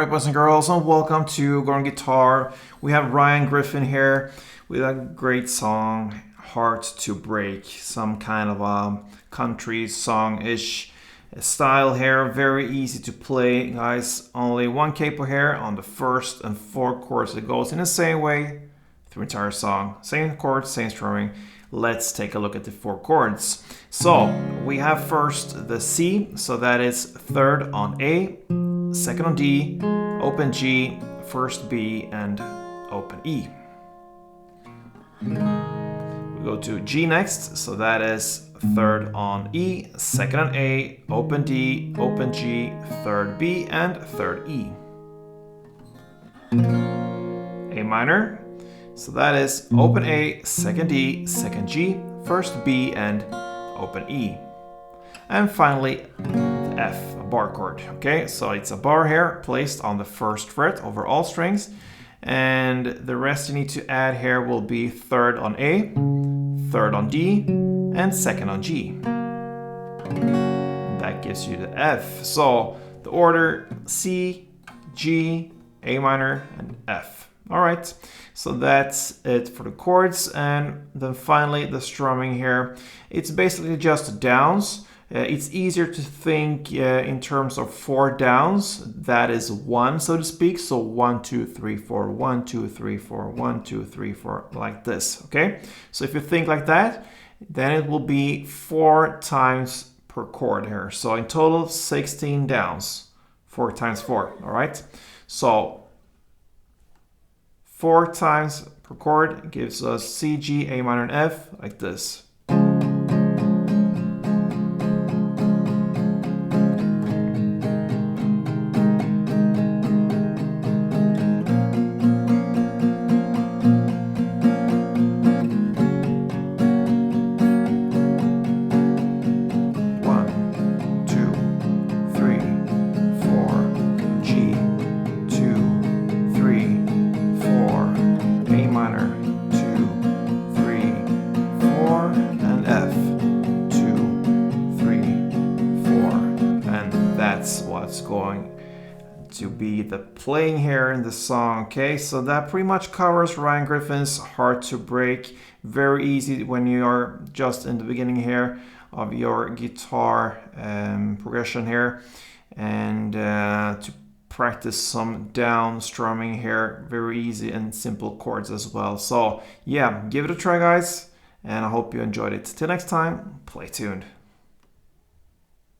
Alright, boys and girls, and welcome to Go On Guitar. We have Ryan Griffin here with a great song, Heart to Break. Some kind of a country song-ish style here. Very easy to play, guys. Only one capo here on the first and four chords. It goes in the same way through the entire song. Same chords, same strumming. Let's take a look at the four chords. So we have first the C, so that is third on A, second on D, open G, first B, and open E. We go to G next, so that is third on E, second on A, open D, open G, third B, and third E. A minor, so that is open A, second D, second G, first B, and open E. And finally, the F, a bar chord. Okay, so it's a bar here placed on the first fret over all strings. And the rest you need to add here will be third on A, third on D, and second on G. That gives you the F. So the order C, G, A minor, and F. All right, so that's it for the chords. And then finally the strumming here. It's basically just downs. It's easier to think in terms of four downs. That is one, so to speak. So 1, 2, 3, 4, 1, 2, 3, 4, 1, 2, 3, 4, like this. Okay, so if you think like that, then it will be 4 times per chord here. So in total, 16 downs, 4 times 4. All right, so 4 times per chord gives us C, G, A minor, and F, like this. That's what's going to be the playing here in the song. Okay, so that pretty much covers Ryan Griffin's Heart to Break. Very easy when you are just in the beginning here of your guitar progression here, and to practice some down strumming here. Very easy and simple chords as well. So yeah, give it a try, guys, and I hope you enjoyed it. Till next time, play tuned.